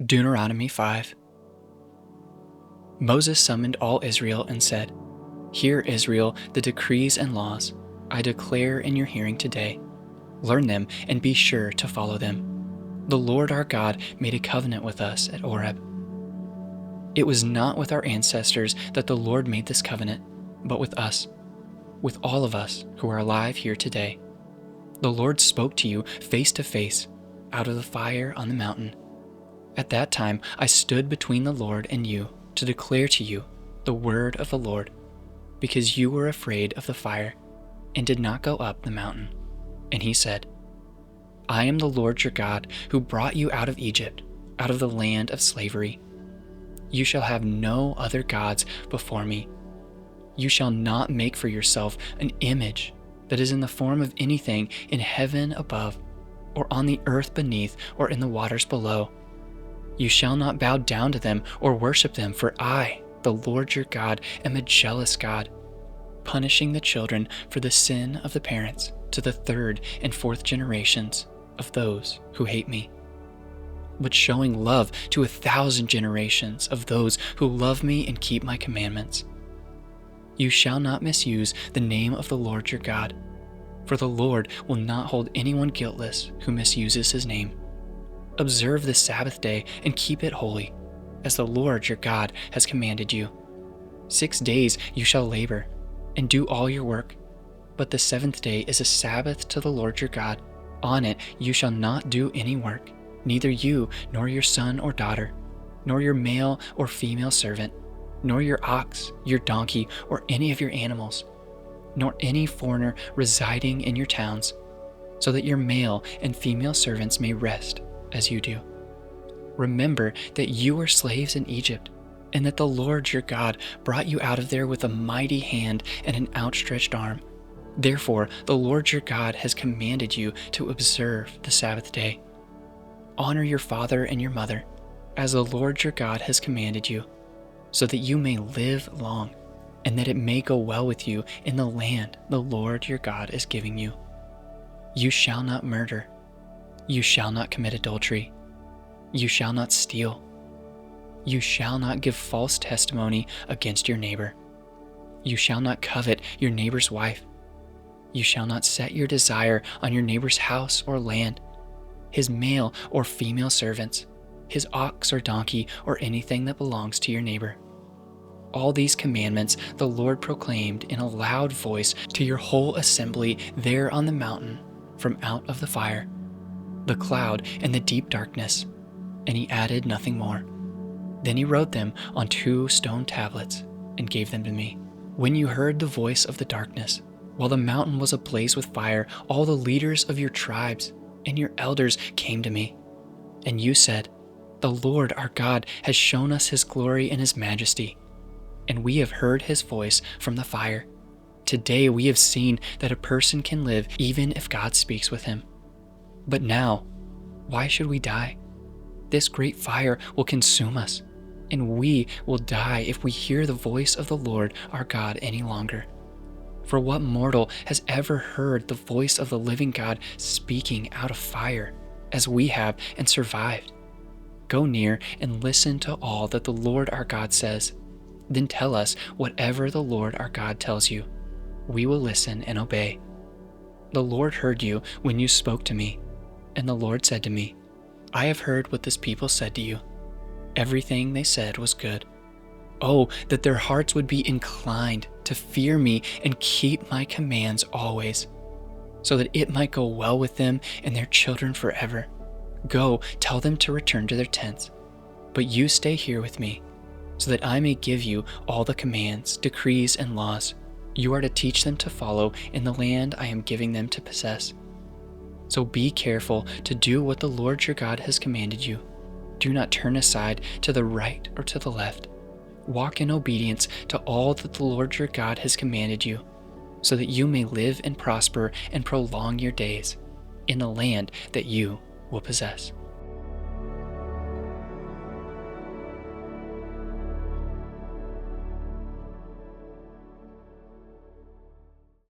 Deuteronomy 5. Moses summoned all Israel and said, "Hear, Israel, the decrees and laws I declare in your hearing today. Learn them and be sure to follow them. The Lord our God made a covenant with us at Horeb. It was not with our ancestors that the Lord made this covenant, but with us, with all of us who are alive here today. The Lord spoke to you face to face out of the fire on the mountain. At that time I stood between the Lord and you to declare to you the word of the Lord, because you were afraid of the fire and did not go up the mountain." And he said, "I am the Lord your God who brought you out of Egypt, out of the land of slavery. You shall have no other gods before me. You shall not make for yourself an image that is in the form of anything in heaven above, or on the earth beneath, or in the waters below. You shall not bow down to them or worship them, for I, the Lord your God, am a jealous God, punishing the children for the sin of the parents to the third and fourth generations of those who hate me, but showing love to 1,000 generations of those who love me and keep my commandments. You shall not misuse the name of the Lord your God, for the Lord will not hold anyone guiltless who misuses his name. Observe the Sabbath day and keep it holy, as the Lord your God has commanded you. 6 days you shall labor and do all your work, but the seventh day is a Sabbath to the Lord your God. On it you shall not do any work, neither you nor your son or daughter, nor your male or female servant, nor your ox, your donkey, or any of your animals, nor any foreigner residing in your towns, so that your male and female servants may rest as you do. Remember that you were slaves in Egypt, and that the Lord your God brought you out of there with a mighty hand and an outstretched arm. Therefore, the Lord your God has commanded you to observe the Sabbath day. Honor your father and your mother, as the Lord your God has commanded you, so that you may live long, and that it may go well with you in the land the Lord your God is giving you. You shall not murder. You shall not commit adultery. You shall not steal. You shall not give false testimony against your neighbor. You shall not covet your neighbor's wife. You shall not set your desire on your neighbor's house or land, his male or female servants, his ox or donkey, or anything that belongs to your neighbor. All these commandments the Lord proclaimed in a loud voice to your whole assembly there on the mountain from out of the fire, the cloud, and the deep darkness, and he added nothing more. Then he wrote them on 2 stone tablets and gave them to me. When you heard the voice of the darkness, while the mountain was ablaze with fire, all the leaders of your tribes and your elders came to me, and you said, "The Lord our God has shown us his glory and his majesty, and we have heard his voice from the fire. Today we have seen that a person can live even if God speaks with him. But now, why should we die? This great fire will consume us, and we will die if we hear the voice of the Lord our God any longer. For what mortal has ever heard the voice of the living God speaking out of fire, as we have, and survived? Go near and listen to all that the Lord our God says. Then tell us whatever the Lord our God tells you. We will listen and obey." The Lord heard you when you spoke to me, and the Lord said to me, "I have heard what this people said to you. Everything they said was good. Oh, that their hearts would be inclined to fear me and keep my commands always, so that it might go well with them and their children forever. Go, tell them to return to their tents, but you stay here with me, so that I may give you all the commands, decrees, and laws you are to teach them to follow in the land I am giving them to possess. So be careful to do what the Lord your God has commanded you. Do not turn aside to the right or to the left. Walk in obedience to all that the Lord your God has commanded you, so that you may live and prosper and prolong your days in the land that you will possess."